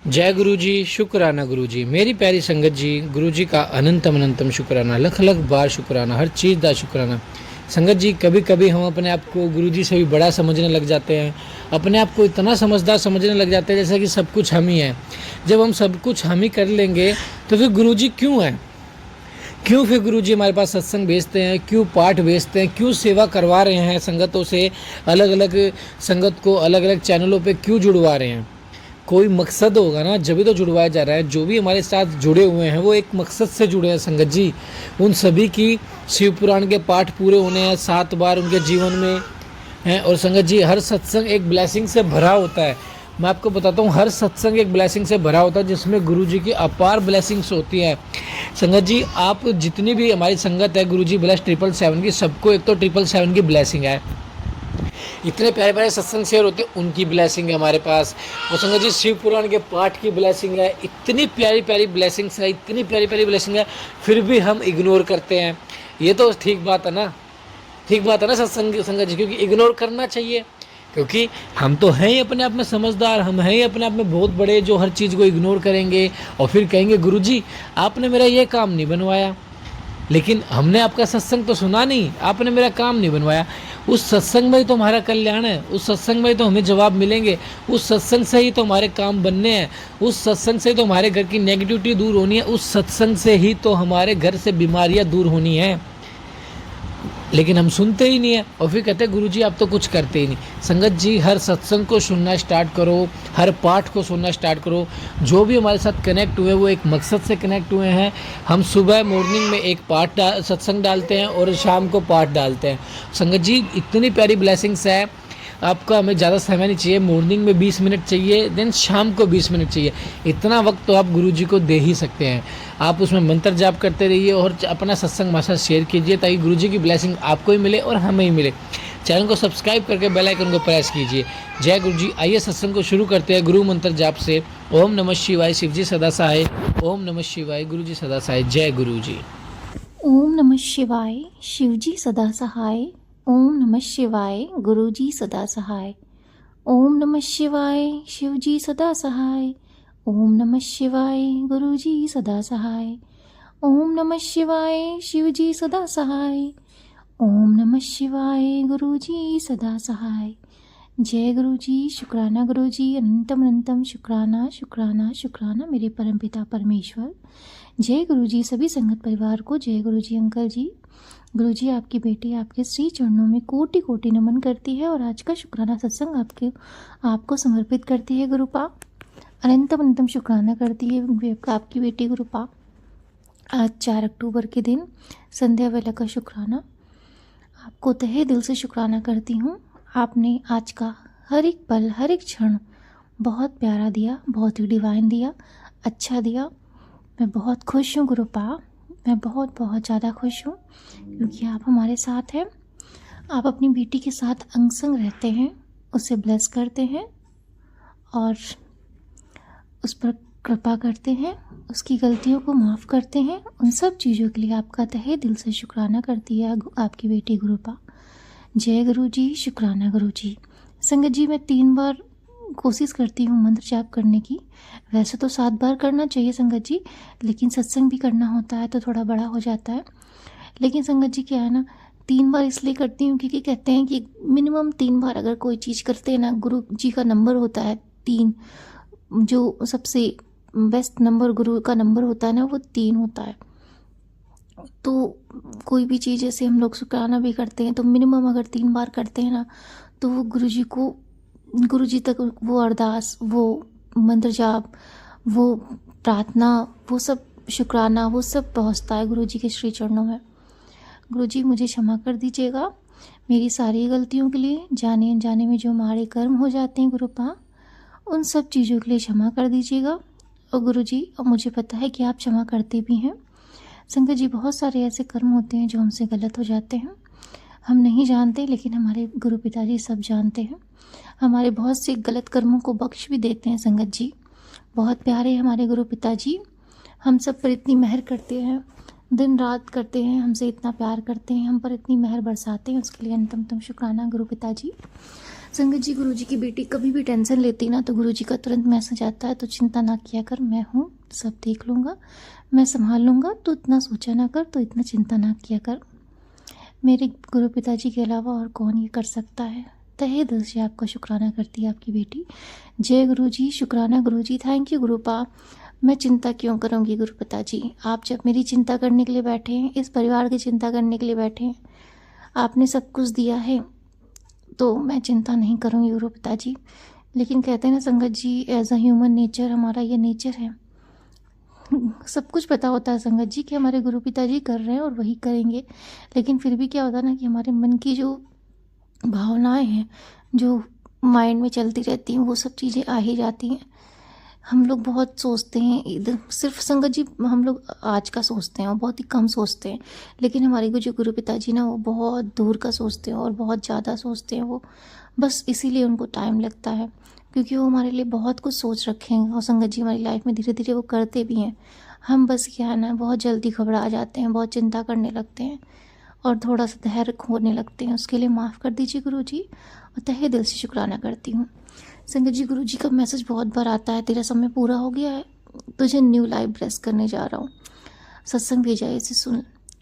जय गुरु जी, शुक्राना गुरु जी, मेरी प्यारी संगत जी, गुरु जी का अनंतम अनंतम शुक्राना, लख लख बार शुक्राना, हर चीज़ का शुक्राना। संगत जी, कभी कभी हम अपने आप को गुरु जी से भी बड़ा समझने लग जाते हैं, अपने आप को इतना समझदार समझने लग जाते हैं जैसे कि सब कुछ हम ही हैं। जब हम सब कुछ हम ही कर लेंगे तो फिर गुरु जी क्यों हैं? क्यों फिर गुरु जी हमारे पास सत्संग भेजते हैं, क्यों पाठ भेजते हैं, क्यों सेवा करवा रहे हैं संगतों से, अलग अलग संगत को अलग अलग चैनलों पे क्यों जुड़वा रहे हैं? कोई मकसद होगा ना, जब भी तो जुड़वाया जा रहा है। जो भी हमारे साथ जुड़े हुए हैं वो एक मकसद से जुड़े हैं संगत जी। उन सभी की शिव पुराण के पाठ पूरे होने हैं 7 बार उनके जीवन में हैं। और संगत जी, हर सत्संग एक ब्लेसिंग से भरा होता है। मैं आपको बताता हूँ, हर सत्संग एक ब्लेसिंग से भरा होता है जिसमें गुरु जी की अपार ब्लेसिंग्स होती है। संगत जी, आप जितनी भी हमारी संगत है गुरु जी ब्लेस 777 की, सबको एक तो 777 की ब्लेसिंग है। इतने प्यारे प्यारे सत्संग शेयर होते हैं, उनकी ब्लेसिंग है हमारे पास। और संगत जी, शिव पुराण के पाठ की ब्लेसिंग है। इतनी प्यारी प्यारी ब्लेसिंग्स है, इतनी प्यारी प्यारी ब्लेसिंग है, फिर भी हम इग्नोर करते हैं। ये तो ठीक बात है ना, ठीक बात है ना सत्संग संगत जी, क्योंकि इग्नोर करना चाहिए। क्योंकि हम तो हैं ही अपने आप में समझदार, हम हैं ही अपने आप में बहुत बड़े, जो हर चीज़ को इग्नोर करेंगे और फिर कहेंगे गुरु जी आपने मेरा ये काम नहीं बनवाया। लेकिन हमने आपका सत्संग तो सुना नहीं, आपने मेरा काम नहीं बनवाया। उस सत्संग में ही तो हमारा कल्याण है, उस सत्संग में ही तो हमें जवाब मिलेंगे, उस सत्संग से ही तो हमारे काम बनने हैं, उस सत्संग से ही तो हमारे घर की नेगेटिविटी दूर होनी है, उस सत्संग से ही तो हमारे घर से बीमारियां दूर होनी है। लेकिन हम सुनते ही नहीं है और फिर कहते हैं गुरु जी आप तो कुछ करते ही नहीं। संगत जी, हर सत्संग को सुनना स्टार्ट करो, हर पाठ को सुनना स्टार्ट करो। जो भी हमारे साथ कनेक्ट हुए वो एक मकसद से कनेक्ट हुए हैं। हम सुबह मॉर्निंग में एक पाठ सत्संग डालते हैं और शाम को पाठ डालते हैं। संगत जी, इतनी प्यारी ब्लेसिंग्स है। आपका हमें ज़्यादा समय नहीं चाहिए, मॉर्निंग में 20 मिनट चाहिए, देन शाम को 20 मिनट चाहिए। इतना वक्त तो आप गुरु जी को दे ही सकते हैं। आप उसमें मंत्र जाप करते रहिए और अपना सत्संग हमारे साथ शेयर कीजिए ताकि गुरु जी की ब्लेसिंग आपको ही मिले और हमें ही मिले। चैनल को सब्सक्राइब करके बेल आइकन को प्रेस कीजिए। जय गुरु जी। आइए सत्संग को शुरू करते हैं गुरु मंत्र जाप से। ओम नमः शिवाय, शिव जी सदा सहाय। ओम नमः शिवाय, गुरु जी सदा सहाय। जय गुरु जी। ओम नमः शिवाय, शिवजी सदा सहाय। ओम नमः शिवाय, गुरुजी सदा सहाय। ओम नमः शिवाय, शिवजी सदा सहाय। ओम नमः शिवाय, गुरुजी सदा सहाय। ओम नमः शिवाय, शिवजी सदा सहाय। ओम नमः शिवाय, गुरुजी सदा सहाय। जय गुरु जी, शुक्राना गुरु जी, अनंतम अनंतम शुक्राना शुक्राना शुक्राना मेरे परमपिता परमेश्वर। जय गुरु जी, सभी संगत परिवार को जय गुरु जी। अंकल जी, गुरु जी आपकी बेटी आपके श्री चरणों में कोटि कोटि नमन करती है और आज का शुक्राना सत्संग आपको समर्पित करती है गुरुपा। अनंतम अनंतम शुक्राना करती है आपकी बेटी गुरुपा। आज 4 अक्टूबर के दिन संध्या वेला का शुक्राना आपको तहे दिल से शुक्राना करती हूँ। आपने आज का हर एक पल हर एक क्षण बहुत प्यारा दिया, बहुत ही डिवाइन दिया, अच्छा दिया। मैं बहुत खुश हूँ गुरुपा, मैं बहुत बहुत ज़्यादा खुश हूँ क्योंकि आप हमारे साथ हैं। आप अपनी बेटी के साथ अंग संग रहते हैं, उसे ब्लेस करते हैं और उस पर कृपा करते हैं, उसकी गलतियों को माफ़ करते हैं। उन सब चीज़ों के लिए आपका तहे दिल से शुक्राना करती है आपकी बेटी गुरुपा। जय गुरु जी, शुक्राना गुरु जी। संगत जी, मैं 3 बार कोशिश करती हूँ मंत्र जाप करने की। वैसे तो 7 बार करना चाहिए संगत जी, लेकिन सत्संग भी करना होता है तो थोड़ा बड़ा हो जाता है। लेकिन संगत जी क्या है ना, 3 बार इसलिए करती हूँ क्योंकि कहते हैं कि मिनिमम 3 बार अगर कोई चीज़ करते हैं ना, गुरु जी का नंबर होता है 3, जो सबसे बेस्ट नंबर गुरु का नंबर होता है ना, वो 3 होता है। तो कोई भी चीज़ जैसे हम लोग शुक्राना भी करते हैं तो मिनिमम अगर 3 बार करते हैं ना, तो वो गुरु जी तक वो अरदास, वो मंत्र जाप, वो प्रार्थना, वो सब शुक्राना, वो सब पहुंचता है गुरु जी के श्री चरणों में। गुरु जी मुझे क्षमा कर दीजिएगा मेरी सारी गलतियों के लिए, जाने अनजाने में जो हमारे कर्म हो जाते हैं गुरुपा, उन सब चीज़ों के लिए क्षमा कर दीजिएगा। और गुरु जी, और मुझे पता है कि आप क्षमा करते भी हैं। संगत जी, बहुत सारे ऐसे कर्म होते हैं जो हमसे गलत हो जाते हैं, हम नहीं जानते, लेकिन हमारे गुरु पिताजी सब जानते हैं। हमारे बहुत से गलत कर्मों को बख्श भी देते हैं संगत जी। बहुत प्यारे हमारे गुरु पिताजी, हम सब पर इतनी मेहर करते हैं, दिन रात करते हैं, हमसे इतना प्यार करते हैं, हम पर इतनी मेहर बरसाते हैं, उसके लिए अंतम शुक्राना गुरु पिताजी। संगत जी, गुरुजी की बेटी कभी भी टेंशन लेती ना तो गुरुजी का तुरंत मैसेज आता है, तो चिंता ना किया कर, मैं हूँ, सब देख लूँगा, मैं संभाल लूँगा, तो इतना सोचा ना कर, तो इतना चिंता ना किया कर। मेरे गुरु पिताजी के अलावा और कौन ये कर सकता है। तहे दिल से आपका शुक्राना करती है आपकी बेटी। जय गुरुजी, शुक्राना गुरुजी, थैंक यू गुरुपा। मैं चिंता क्यों करूँगी गुरु पिताजी, आप जब मेरी चिंता करने के लिए बैठे हैं, इस परिवार की चिंता करने के लिए बैठे हैं, आपने सब कुछ दिया है, तो मैं चिंता नहीं करूँगी गुरु पिताजी। लेकिन कहते हैं ना संगत जी, एज अ ह्यूमन नेचर, हमारा ये नेचर है, सब कुछ पता होता है संगत जी कि हमारे गुरु पिताजी कर रहे हैं और वही करेंगे, लेकिन फिर भी क्या होता है ना कि हमारे मन की जो भावनाएं हैं, जो माइंड में चलती रहती हैं, वो सब चीज़ें आ ही जाती हैं। हम लोग बहुत सोचते हैं इधर, सिर्फ संगत जी हम लोग आज का सोचते हैं और बहुत ही कम सोचते हैं, लेकिन हमारे जो गुरु पिताजी ना, वो बहुत दूर का सोचते हैं और बहुत ज़्यादा सोचते हैं। वो बस इसीलिए उनको टाइम लगता है, क्योंकि वो हमारे लिए बहुत कुछ सोच रखे हैं और संगत जी हमारी लाइफ में धीरे धीरे वो करते भी हैं। हम बस क्या है ना, बहुत जल्दी घबरा जाते हैं, बहुत चिंता करने लगते हैं और थोड़ा सा धैर्य खोने लगते हैं। उसके लिए माफ़ कर दीजिए गुरुजी, और तहे दिल से शुक्राना करती हूँ। संगत जी, गुरुजी का मैसेज बहुत बार आता है, तेरा समय पूरा हो गया है, तुझे न्यू लाइफ ब्लेस करने जा रहा हूँ, सत्संग भेजा है, इसे सुन।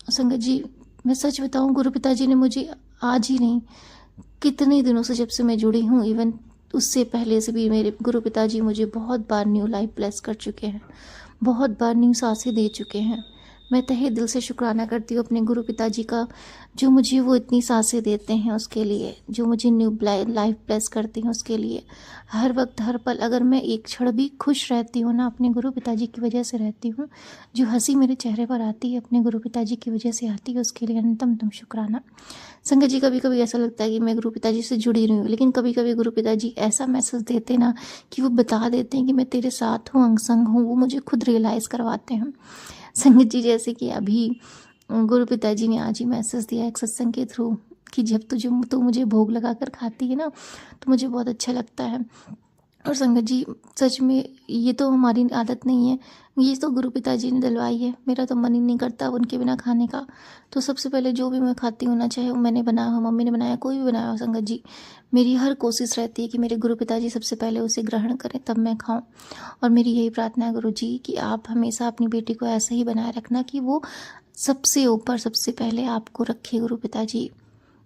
संगत जी, मैं सच बताऊँ, गुरु पिताजी ने मुझे आज ही नहीं, कितने दिनों से, जब से मैं जुड़ी हूँ, इवन उससे पहले से भी मेरे गुरु पिताजी मुझे बहुत बार न्यू लाइफ ब्लेस कर चुके हैं, बहुत बार न्यू सांसें दे चुके हैं। मैं तहे दिल से शुक्राना करती हूँ अपने गुरु पिताजी का, जो मुझे वो इतनी सांसें देते हैं उसके लिए, जो मुझे न्यू लाइफ ब्लेस करते हैं उसके लिए। हर वक्त हर पल अगर मैं एक क्षण भी खुश रहती हूँ ना, अपने गुरु पिताजी की वजह से रहती हूँ। जो हंसी मेरे चेहरे पर आती है अपने गुरु पिताजी की वजह से आती है, उसके लिए अनंतम शुक्राना। संगत जी, कभी कभी ऐसा लगता है कि मैं गुरु पिताजी से जुड़ी रही हूँ, लेकिन कभी कभी गुरु पिताजी ऐसा मैसेज देते ना कि वो बता देते हैं कि मैं तेरे साथ हूँ, अंग संग हूँ, वो मुझे खुद रियलाइज़ करवाते हैं। संगत जी, जैसे कि अभी गुरु पिताजी ने आज ही मैसेज दिया एक सत्संग के थ्रू कि जब तू मुझे भोग लगा कर खाती है ना, तो मुझे बहुत अच्छा लगता है। और संगत जी, सच में ये तो हमारी आदत नहीं है, ये तो गुरु पिताजी ने दिलवाई है। मेरा तो मन ही नहीं करता उनके बिना खाने का। तो सबसे पहले जो भी मैं खाती हूँ ना, चाहे वो मैंने बनाया हो, मम्मी ने बनाया, कोई भी बनाया हो, संगत जी, मेरी हर कोशिश रहती है कि मेरे गुरु पिताजी सबसे पहले उसे ग्रहण करें, तब मैं खाऊं। और मेरी यही प्रार्थना है गुरु जी कि आप हमेशा अपनी बेटी को ऐसे ही बनाए रखना कि वो सबसे ऊपर, सबसे पहले आपको रखे गुरु पिताजी।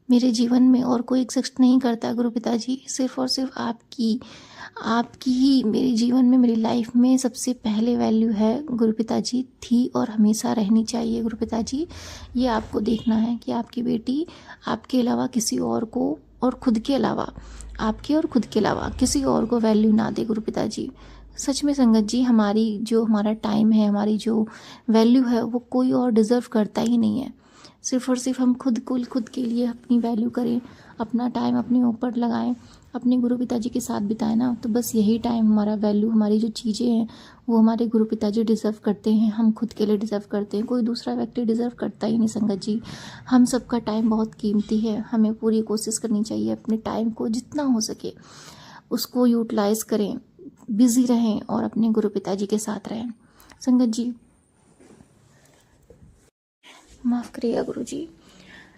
मेरे जीवन में और कोई एक्सिस्ट नहीं करता गुरु पिताजी, सिर्फ और सिर्फ आपकी ही मेरे जीवन में, मेरी लाइफ में सबसे पहले वैल्यू है गुरु पिताजी, थी और हमेशा रहनी चाहिए गुरु पिताजी। ये आपको देखना है कि आपकी बेटी आपके अलावा किसी और को, और खुद के अलावा, आपके और खुद के अलावा किसी और को वैल्यू ना दे गुरु पिताजी। सच में संगत जी, हमारा टाइम है, हमारी जो वैल्यू है, वो कोई और डिज़र्व करता ही नहीं है। सिर्फ और सिर्फ हम खुद के लिए अपनी वैल्यू करें, अपना टाइम अपने ऊपर लगाएं, अपने गुरु पिताजी के साथ बिताएं ना, तो बस यही टाइम हमारा वैल्यू, हमारी जो चीज़ें हैं, वो हमारे गुरु पिताजी डिज़र्व करते हैं, हम खुद के लिए डिज़र्व करते हैं, कोई दूसरा व्यक्ति डिज़र्व करता ही नहीं संगत जी। हम सबका टाइम बहुत कीमती है, हमें पूरी कोशिश करनी चाहिए अपने टाइम को जितना हो सके उसको यूटिलाइज़ करें, बिज़ी रहें और अपने गुरु पिताजी के साथ रहें। संगत जी, माफ़ करिएगा गुरु जी।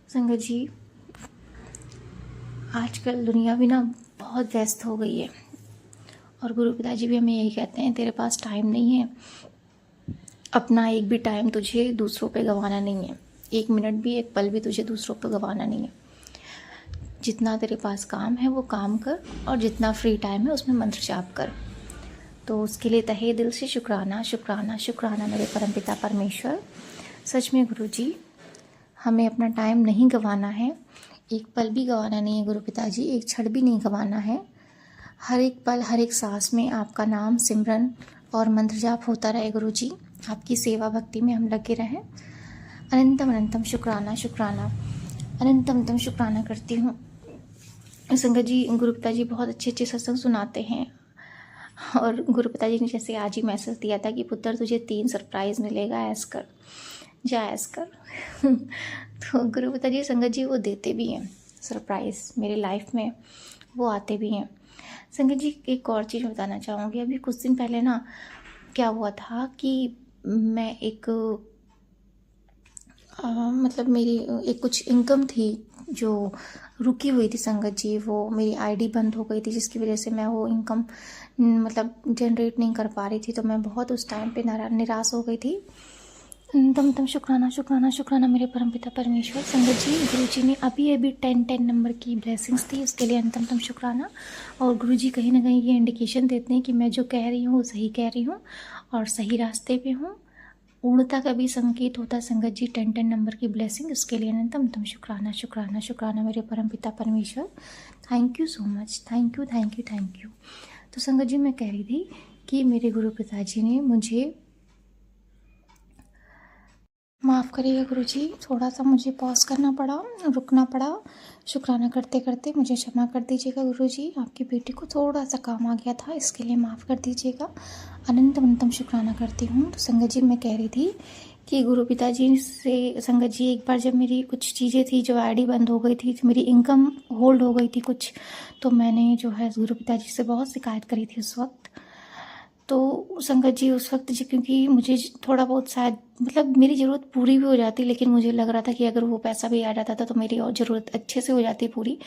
संगत जी, आजकल दुनिया भी ना बहुत व्यस्त हो गई है, और गुरु पिताजी भी हमें यही कहते हैं, तेरे पास टाइम नहीं है, अपना एक भी टाइम तुझे दूसरों पे गंवाना नहीं है, एक मिनट भी, एक पल भी तुझे दूसरों पे गंवाना नहीं है। जितना तेरे पास काम है वो काम कर, और जितना फ्री टाइम है उसमें मंत्र जाप कर। तो उसके लिए तहे दिल से शुक्राना शुक्राना शुक्राना मेरे परमपिता परमेश्वर। सच में गुरु जी, हमें अपना टाइम नहीं गंवाना है, एक पल भी गंवाना नहीं है गुरु पिताजी, एक क्षण भी नहीं गंवाना है। हर एक पल, हर एक सांस में आपका नाम सिमरन और मंत्र जाप होता रहे गुरु जी। आपकी सेवा भक्ति में हम लगे रहें। अनंतम अनंतम शुक्राना शुक्राना, अनंतम शुक्राना करती हूँ। संगत जी, गुरु पिताजी बहुत अच्छे अच्छे सत्संग सुनाते हैं, और गुरु पिताजी ने जैसे आज ही मैसेज दिया था कि पुत्र तुझे 3 सरप्राइज़ मिलेगा, ऐस कर, जा ऐस कर। तो गुरु पिताजी, संगत जी, वो देते भी हैं सरप्राइज़ मेरी लाइफ में, वो आते भी हैं। संगत जी, एक और चीज़ बताना चाहूँगी। अभी कुछ दिन पहले ना क्या हुआ था कि मैं मतलब मेरी एक कुछ इनकम थी जो रुकी हुई थी संगत जी, वो मेरी आईडी बंद हो गई थी, जिसकी वजह से मैं वो इनकम मतलब जनरेट नहीं कर पा रही थी। तो मैं बहुत उस टाइम पे निराश हो गई थी। तम तम शुक्राना शुक्राना शुक्राना मेरे परमपिता परमेश्वर। संगत जी, गुरु जी ने अभी अभी 10 नंबर की ब्लेसिंग्स दी, उसके लिए अंतम शुक्राना। और गुरु जी कहीं ना कहीं ये इंडिकेशन देते हैं कि मैं जो कह रही हूँ वो सही कह रही हूँ और सही रास्ते पे हूँ। पूर्णता का भी संकेत होता है संगत जी 10 नंबर की ब्लेसिंग, उसके लिए अंतम शुक्राना शुक्राना शुक्राना मेरे परमपिता परमेश्वर। Thank you so much, thank you thank you thank you. तो संगत जी, मैं कह रही थी कि मेरे गुरु पिताजी ने मुझे, माफ़ करिएगा गुरुजी, थोड़ा सा मुझे पॉज करना पड़ा, रुकना पड़ा। शुक्राना करते करते मुझे क्षमा कर दीजिएगा गुरुजी, आपकी बेटी को थोड़ा सा काम आ गया था, इसके लिए माफ़ कर दीजिएगा। अनंत अनंतम शुक्राना करती हूँ। तो संगत जी, मैं कह रही थी कि गुरु पिताजी से, संगत जी एक बार जब मेरी कुछ चीज़ें थी, जो आईडी बंद हो गई थी, तो मेरी इनकम होल्ड हो गई थी कुछ, तो मैंने जो है गुरु पिताजी से बहुत शिकायत करी थी उस वक्त। तो संगत जी उस वक्त जी, क्योंकि मुझे थोड़ा बहुत शायद मतलब मेरी ज़रूरत पूरी भी हो जाती, लेकिन मुझे लग रहा था कि अगर वो पैसा भी आ जाता था तो मेरी और ज़रूरत अच्छे से हो जाती पूरी।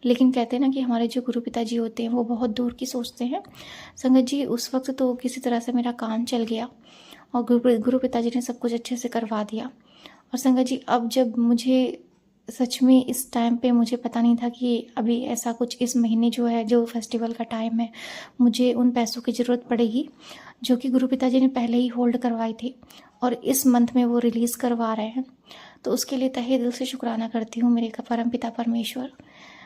लेकिन कहते हैं ना कि हमारे जो गुरु पिताजी होते हैं वो बहुत दूर की सोचते हैं। संगत जी उस वक्त तो किसी तरह से मेरा काम चल गया और गुरु पिताजी ने सब कुछ अच्छे से करवा दिया। और संगत जी, अब जब मुझे सच में इस टाइम पे मुझे पता नहीं था कि अभी ऐसा कुछ इस महीने जो है, जो फेस्टिवल का टाइम है, मुझे उन पैसों की ज़रूरत पड़ेगी जो कि गुरु पिताजी ने पहले ही होल्ड करवाई थी और इस मंथ में वो रिलीज़ करवा रहे हैं। तो उसके लिए तहे दिल से शुक्राना करती हूँ मेरे परम पिता परमेश्वर।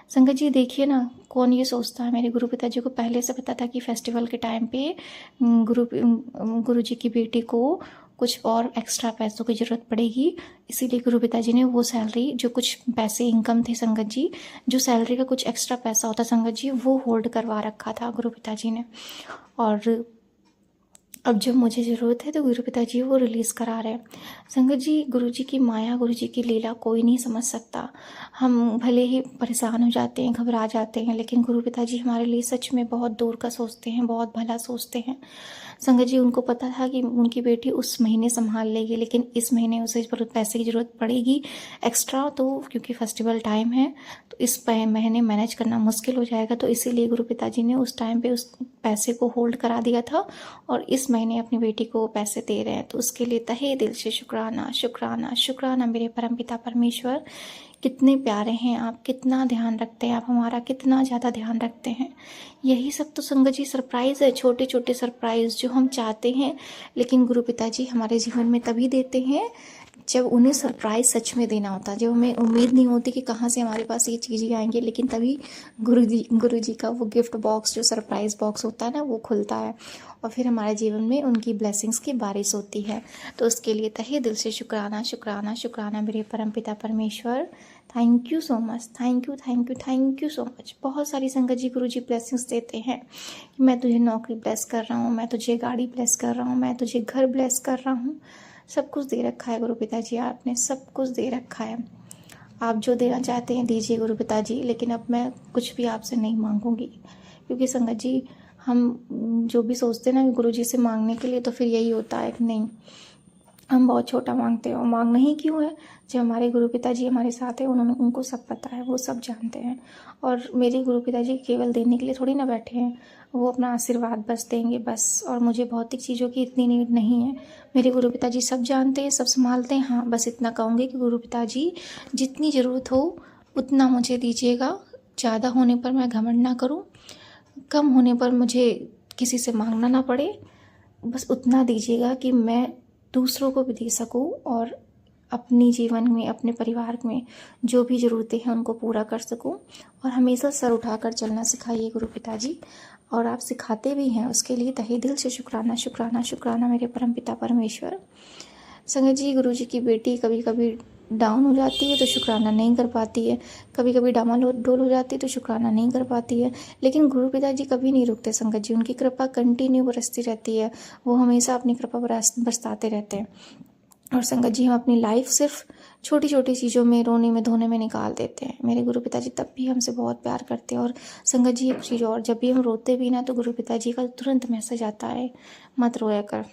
संगत जी देखिए ना, कौन ये सोचता है, मेरे गुरु पिताजी को पहले से पता था कि फेस्टिवल के टाइम पे गुरु जी की बेटी को कुछ और एक्स्ट्रा पैसों की ज़रूरत पड़ेगी, इसीलिए गुरु पिताजी ने वो सैलरी, जो कुछ पैसे इनकम थे संगत जी, जो सैलरी का कुछ एक्स्ट्रा पैसा होता संगत जी, वो होल्ड करवा रखा था गुरु पिताजी ने। और अब जब मुझे ज़रूरत है तो गुरु पिताजी वो रिलीज़ करा रहे हैं। संगत जी, गुरु जी की माया, गुरु जी की लीला कोई नहीं समझ सकता। हम भले ही परेशान हो जाते हैं, घबरा जाते हैं, लेकिन गुरु पिताजी हमारे लिए सच में बहुत दूर का सोचते हैं, बहुत भला सोचते हैं। संगत जी, उनको पता था कि उनकी बेटी उस महीने संभाल लेगी, लेकिन इस महीने उसे पैसे की ज़रूरत पड़ेगी एक्स्ट्रा, तो क्योंकि फेस्टिवल टाइम है तो इस महीने मैनेज करना मुश्किल हो जाएगा, तो इसीलिए गुरु पिताजी ने उस टाइम पे उस पैसे को होल्ड करा दिया था और इस महीने अपनी बेटी को पैसे दे रहे हैं। तो उसके लिए तहे दिल से शुक्राना शुक्राना शुक्राना मेरे परमपिता परमेश्वर। कितने प्यारे हैं आप, कितना ध्यान रखते हैं आप हमारा, कितना ज़्यादा ध्यान रखते हैं। यही सब तो संगत जी सरप्राइज़ है, छोटे छोटे सरप्राइज़ जो हम चाहते हैं, लेकिन गुरु पिताजी हमारे जीवन में तभी देते हैं जब उन्हें सरप्राइज़ सच में देना होता है, जब हमें उम्मीद नहीं होती कि कहाँ से हमारे पास ये चीज़ें आएंगी, लेकिन तभी गुरु जी का वो गिफ्ट बॉक्स, जो सरप्राइज़ बॉक्स होता है ना, वो खुलता है और फिर हमारे जीवन में उनकी ब्लेसिंग्स की बारिश होती है। तो उसके लिए तहे दिल से शुक्राना शुक्राना शुक्राना मेरे परमपिता परमेश्वर। Thank you so much, thank you thank you thank you so much. बहुत सारी संगत जी गुरु जी ब्लेसिंग्स देते हैं कि मैं तुझे नौकरी ब्लेस कर रहा हूँ, मैं तुझे गाड़ी ब्लेस कर रहा हूँ, मैं तुझे घर ब्लेस कर रहा हूँ। सब कुछ दे रखा है गुरु पिताजी, आपने सब कुछ दे रखा है। आप जो देना चाहते हैं दीजिए गुरु पिताजी, लेकिन अब मैं कुछ भी आपसे नहीं मांगूंगी, क्योंकि संगत जी हम जो भी सोचते हैं ना गुरु जी से मांगने के लिए, तो फिर यही होता है कि नहीं, हम बहुत छोटा मांगते हैं। और मांगना ही क्यों है, जब हमारे गुरु पिताजी हमारे साथ हैं, उनको सब पता है, वो सब जानते हैं। और मेरे गुरु पिताजी केवल देने के लिए थोड़ी ना बैठे हैं, वो अपना आशीर्वाद बस देंगे बस। और मुझे भौतिक चीज़ों की इतनी नीड नहीं है, मेरे गुरु पिताजी सब जानते हैं, सब संभालते हैं। हाँ, बस इतना कहूँगी कि गुरु पिताजी जितनी ज़रूरत हो उतना मुझे दीजिएगा, ज़्यादा होने पर मैं घमंड ना करूँ, कम होने पर मुझे किसी से मांगना ना पड़े, बस उतना दीजिएगा कि मैं दूसरों को भी दे सकूं और अपनी जीवन में, अपने परिवार में जो भी ज़रूरतें हैं उनको पूरा कर सकूं। और हमेशा सर उठाकर चलना सिखाइए गुरु पिताजी, और आप सिखाते भी हैं, उसके लिए तहे दिल से शुक्राना शुक्राना शुक्राना मेरे परमपिता परमेश्वर। संगत जी, गुरु जी की बेटी कभी कभी डाउन हो जाती है तो शुक्राना नहीं कर पाती है, कभी कभी डामाडोल हो जाती है तो शुक्राना नहीं कर पाती है, लेकिन गुरु पिताजी कभी नहीं रुकते संगत जी, उनकी कृपा कंटिन्यू बरसती रहती है, वो हमेशा अपनी कृपा बरसाते रहते हैं। और संगत जी, हम अपनी लाइफ सिर्फ छोटी छोटी चीज़ों में, रोने में धोने में निकाल देते हैं। मेरे गुरु पिताजी तब भी हमसे बहुत प्यार करते हैं। और संगत जी एक चीज़ और, जब भी हम रोते भी ना तो गुरु पिताजी का तुरंत मैसेज आता है, मत रोया कर,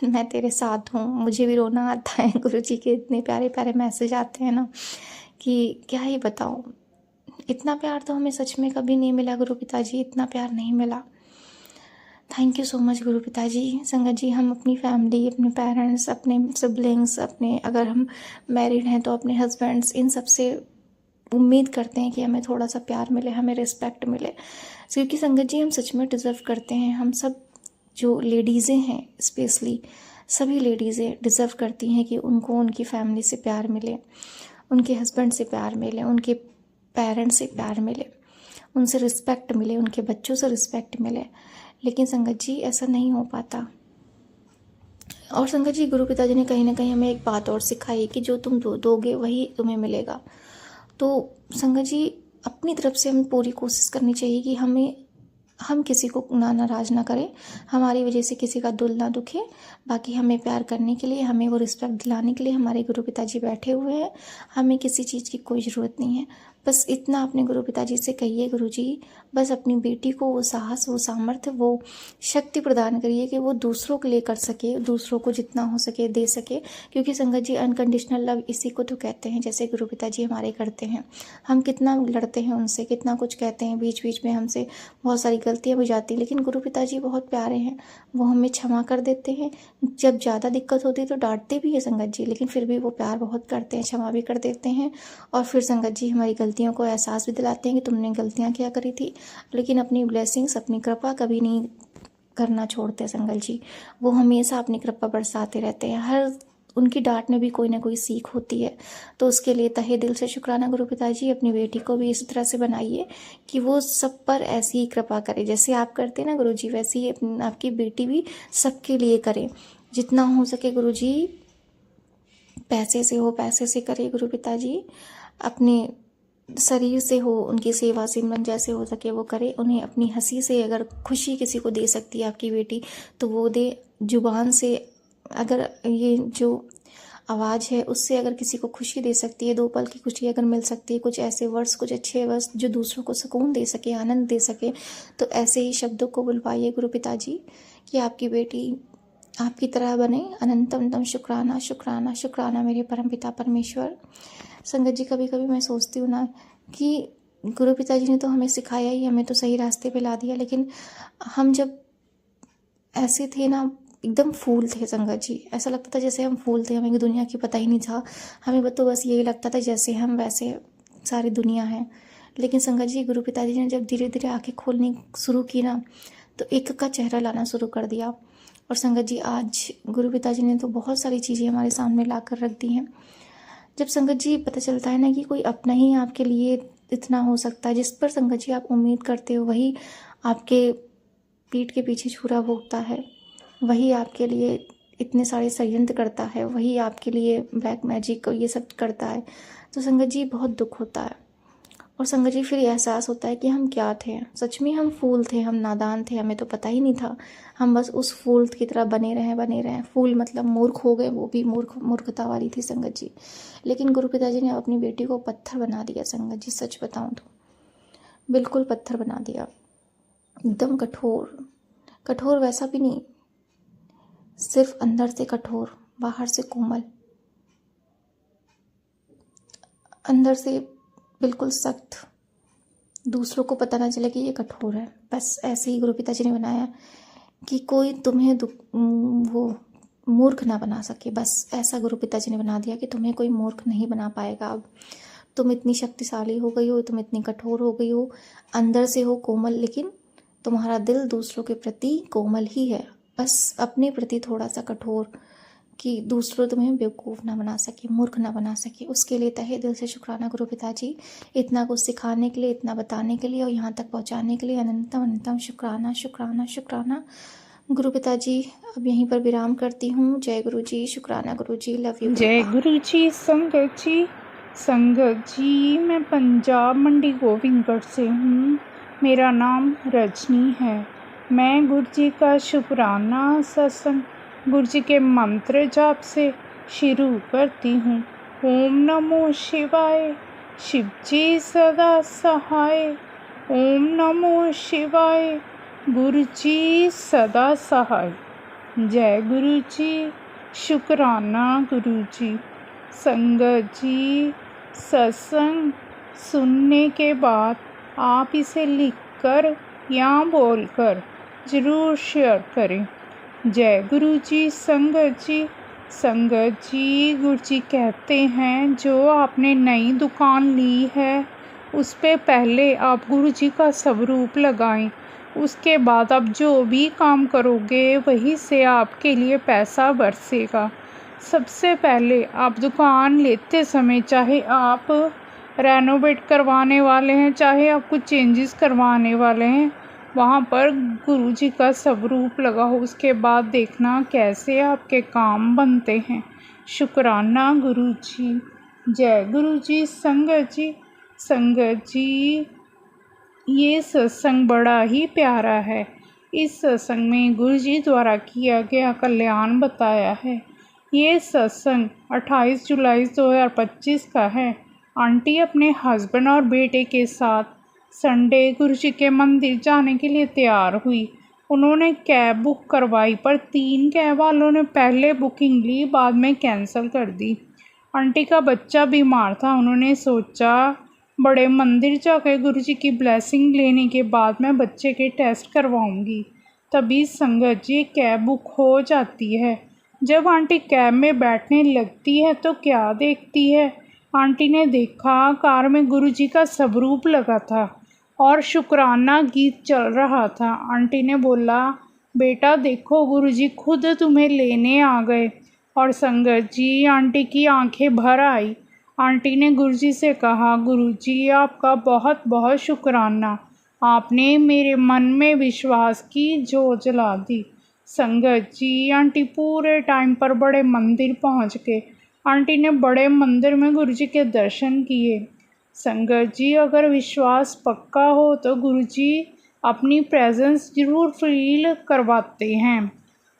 मैं तेरे साथ हूँ। मुझे भी रोना आता है, गुरु जी के इतने प्यारे प्यारे मैसेज आते हैं ना कि क्या ही बताऊँ। इतना प्यार तो हमें सच में कभी नहीं मिला गुरु पिताजी, इतना प्यार नहीं मिला। थैंक यू सो मच गुरु पिताजी। संगत जी, हम अपनी फैमिली, अपने पेरेंट्स, अपने सिबलिंग्स, अपने अगर हम मैरिड हैं तो अपने हस्बैंड्स, इन सब से उम्मीद करते हैं कि हमें थोड़ा सा प्यार मिले, हमें रिस्पेक्ट मिले, क्योंकि संगत जी हम सच में डिज़र्व करते हैं। हम सब जो लेडीज़ें हैं, स्पेशली सभी लेडीज़ें डिज़र्व करती हैं कि उनको उनकी फैमिली से प्यार मिले, उनके हस्बैंड से प्यार मिले, उनके पेरेंट्स से प्यार मिले, उनसे रिस्पेक्ट मिले, उनके बच्चों से रिस्पेक्ट मिले। लेकिन संगत जी ऐसा नहीं हो पाता। और संगत जी, गुरु पिताजी ने कहीं ना कहीं हमें एक बात और सिखाई कि जो तुम दोगे वही तुम्हें मिलेगा। तो संगत जी, अपनी तरफ से हमें पूरी कोशिश करनी चाहिए कि हम किसी को नाराज़ ना करें, हमारी वजह से किसी का दिल ना दुखे। बाकी हमें प्यार करने के लिए, हमें वो रिस्पेक्ट दिलाने के लिए हमारे गुरु पिताजी बैठे हुए हैं। हमें किसी चीज़ की कोई ज़रूरत नहीं है। बस इतना अपने गुरु पिताजी से कहिए, गुरु जी बस अपनी बेटी को वो साहस, वो सामर्थ्य, वो शक्ति प्रदान करिए कि वो दूसरों के लिए कर सके, दूसरों को जितना हो सके दे सके। क्योंकि संगत जी, अनकंडीशनल लव इसी को तो कहते हैं, जैसे गुरु पिताजी हमारे करते हैं। हम कितना लड़ते हैं उनसे, कितना कुछ कहते हैं, बीच बीच में हमसे बहुत सारी गलतियाँ भी जाती हैं, लेकिन गुरु पिताजी बहुत प्यारे हैं, वो हमें क्षमा कर देते हैं। जब ज़्यादा दिक्कत होती है तो डांटते भी है संगत जी, लेकिन फिर भी वो प्यार बहुत करते हैं, क्षमा भी कर देते हैं। और फिर संगत जी हमारी गलतियों को एहसास भी दिलाते हैं कि तुमने गलतियाँ क्या करी थी, लेकिन अपनी ब्लेसिंग्स, अपनी कृपा कभी नहीं करना छोड़ते संगत जी। वो हमेशा अपनी कृपा बरसाते रहते हैं। हर उनकी डांट में भी कोई ना कोई सीख होती है। तो उसके लिए तहे दिल से शुक्राना गुरु पिताजी। अपनी बेटी को भी इस तरह से बनाइए कि वो सब पर ऐसी ही कृपा करे, जैसे आप करते हैं ना गुरु जी, वैसे ही आपकी बेटी भी सबके लिए करे। जितना हो सके गुरु जी, पैसे से हो पैसे से करे गुरु पिताजी, अपने शरीर से हो, उनकी सेवा सिमरन जैसे हो सके वो करे। उन्हें अपनी हंसी से अगर खुशी किसी को दे सकती है आपकी बेटी तो वो दे। जुबान से अगर ये जो आवाज़ है उससे अगर किसी को खुशी दे सकती है, 2 पल की खुशी अगर मिल सकती है, कुछ ऐसे वर्ड्स, कुछ अच्छे वर्ड्स जो दूसरों को सुकून दे सके, आनंद दे सके, तो ऐसे ही शब्दों को बुलवाइए गुरु पिताजी कि आपकी बेटी आपकी तरह बने। अनंतम शुक्राना शुक्राना शुक्राना मेरे परमपिता परमेश्वर। संगत जी, कभी कभी मैं सोचती हूँ ना कि गुरु पिताजी ने तो हमें सिखाया ही, हमें तो सही रास्ते पे ला दिया, लेकिन हम जब ऐसे थे ना, एकदम फूल थे संगत जी। ऐसा लगता था जैसे हम फूल थे, हमें दुनिया की पता ही नहीं था। हमें तो बस यही लगता था जैसे हम वैसे सारी दुनिया है। लेकिन संगत जी, गुरु पिताजी ने जब धीरे धीरे आंखें खोलनी शुरू की ना, तो एक का चेहरा लाना शुरू कर दिया। और संगत जी, आज गुरु पिताजी ने तो बहुत सारी चीज़ें हमारे सामने ला कर रख दी हैं। जब संगत जी पता चलता है ना कि कोई अपना ही आपके लिए इतना हो सकता है, जिस पर संगत जी आप उम्मीद करते हो वही आपके पीठ के पीछे छुरा भोगता है, वही आपके लिए इतने सारे षड्यंत्र करता है, वही आपके लिए ब्लैक मैजिक ये सब करता है, तो संगत जी बहुत दुख होता है। और संगत जी फिर एहसास होता है कि हम क्या थे, सच में हम फूल थे, हम नादान थे, हमें तो पता ही नहीं था। हम बस उस फूल की तरह बने रहें। फूल मतलब मूर्ख हो गए, वो भी मूर्खता वाली थी संगत जी। लेकिन गुरु पिताजी ने अपनी बेटी को पत्थर बना दिया संगत जी, सच बताऊं तो बिल्कुल पत्थर बना दिया, एकदम कठोर वैसा भी नहीं, सिर्फ अंदर से कठोर, बाहर से कोमल, अंदर से बिल्कुल सख्त, दूसरों को पता ना चले कि ये कठोर है। बस ऐसे ही गुरु पिताजी ने बनाया कि कोई तुम्हें वो मूर्ख ना बना सके। बस ऐसा गुरु पिताजी ने बना दिया कि तुम्हें कोई मूर्ख नहीं बना पाएगा। अब तुम इतनी शक्तिशाली हो गई हो, तुम इतनी कठोर हो गई हो, अंदर से हो कोमल, लेकिन तुम्हारा दिल दूसरों के प्रति कोमल ही है। बस अपने प्रति थोड़ा सा कठोर, कि दूसरों तुम्हें बेवकूफ़ ना बना सके, मूर्ख ना बना सके। उसके लिए तहे दिल से शुक्राना गुरु पिताजी, इतना कुछ सिखाने के लिए, इतना बताने के लिए और यहाँ तक पहुँचाने के लिए अनंतम शुक्राना शुक्राना शुक्राना गुरु पिताजी। अब यहीं पर विराम करती हूँ। जय गुरु जी, शुक्राना गुरु जी, लव यू। जय गुरु जी। संगत जी मैं पंजाब मंडी गोविंदगढ़ से हूँ। मेरा नाम रजनी है। मैं गुरु जी का शुक्राना सत्संग गुरु जी के मंत्र जाप से शुरू करती हूँ। ओम नमो शिवाय, शिव जी सदा सहाय। ओम नमो शिवाय, गुरु जी सदा सहाय। जय गुरु जी, शुक्राना गुरु जी। संगत जी, सत्संग सुनने के बाद आप इसे लिखकर या बोलकर ज़रूर शेयर करें। जय गुरु जी। संगत जी गुरु जी कहते हैं जो आपने नई दुकान ली है उस पे पहले आप गुरु जी का स्वरूप लगाएं। उसके बाद आप जो भी काम करोगे वहीं से आपके लिए पैसा बरसेगा। सबसे पहले आप दुकान लेते समय चाहे आप रेनोवेट करवाने वाले हैं चाहे आप कुछ चेंजेस करवाने वाले हैं, वहाँ पर गुरु जी का स्वरूप लगाओ। उसके बाद देखना कैसे आपके काम बनते हैं। शुक्राना गुरु जी। जय गुरु जी। संगत जी ये सत्संग बड़ा ही प्यारा है। इस सत्संग में गुरु जी द्वारा किया गया कल्याण बताया है। ये सत्संग 28 जुलाई 2025 का है। आंटी अपने हस्बैंड और बेटे के साथ संडे गुरु जी के मंदिर जाने के लिए तैयार हुई। उन्होंने कैब बुक करवाई पर 3 कैब वालों ने पहले बुकिंग ली, बाद में कैंसिल कर दी। आंटी का बच्चा बीमार था। उन्होंने सोचा बड़े मंदिर जाकर गुरु जी की ब्लेसिंग लेने के बाद मैं बच्चे के टेस्ट करवाऊंगी। तभी संगत जी कैब बुक हो जाती है। जब आंटी कैब में बैठने लगती है तो क्या देखती है? आंटी ने देखा कार में गुरु जी का स्वरूप लगा था और शुक्राना गीत चल रहा था। आंटी ने बोला, बेटा देखो गुरु जी खुद तुम्हें लेने आ गए। और संगत जी आंटी की आंखें भर आई। आंटी ने गुरुजी से कहा, गुरुजी आपका बहुत बहुत शुक्राना, आपने मेरे मन में विश्वास की जोत जला दी। संगत जी आंटी पूरे टाइम पर बड़े मंदिर पहुंच गए। आंटी ने बड़े मंदिर में गुरुजी के दर्शन किए। संगत जी अगर विश्वास पक्का हो तो गुरुजी अपनी प्रेजेंस जरूर फील करवाते हैं।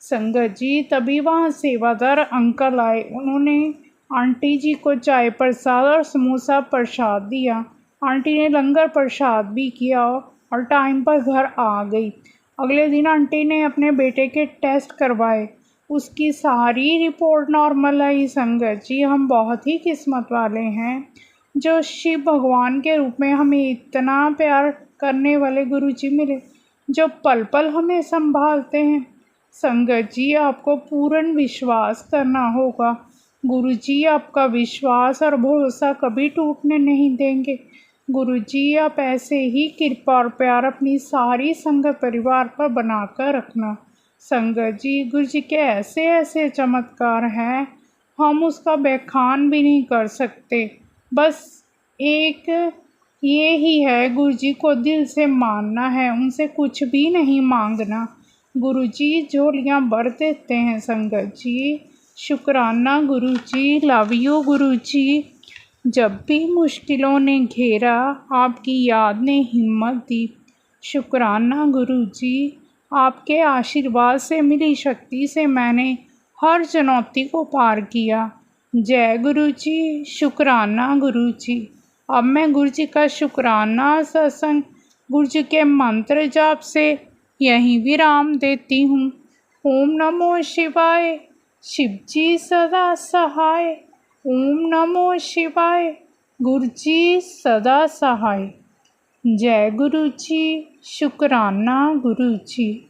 संगत जी तभी वहाँ सेवादार अंकल आए। उन्होंने आंटी जी को चाय प्रसाद और समोसा प्रसाद दिया। आंटी ने लंगर प्रसाद भी किया और टाइम पर घर आ गई। अगले दिन आंटी ने अपने बेटे के टेस्ट करवाए। उसकी सारी रिपोर्ट नॉर्मल आई। संगत जी हम बहुत ही किस्मत वाले हैं जो शिव भगवान के रूप में हमें इतना प्यार करने वाले गुरुजी मिले जो पल पल हमें संभालते हैं। संगत जी आपको पूर्ण विश्वास करना होगा। गुरुजी आपका विश्वास और भरोसा कभी टूटने नहीं देंगे। गुरुजी आप ऐसे ही कृपा और प्यार अपनी सारी संगत परिवार पर बनाकर रखना। संगत जी गुरुजी के ऐसे ऐसे चमत्कार हैं हम उसका बखान भी नहीं कर सकते। बस एक ये ही है, गुरुजी को दिल से मानना है, उनसे कुछ भी नहीं मांगना। गुरुजी झोलियाँ भर देते हैं। संगत जी शुक्राना गुरुजी, लव यू गुरुजी। जब भी मुश्किलों ने घेरा आपकी याद ने हिम्मत दी। शुक्राना गुरुजी, आपके आशीर्वाद से मिली शक्ति से मैंने हर चुनौती को पार किया। जय गुरुजी। शुक्राना गुरुजी। अब मैं गुरुजी का शुक्राना सत्संग गुरुजी के मंत्र जाप से यहीं विराम देती हूँ। ओम नमो शिवाय। शिवजी सदा सहाय। ओम नमो शिवाय। गुरुजी सदा सहाय। जय गुरुजी। शुक्राना गुरुजी।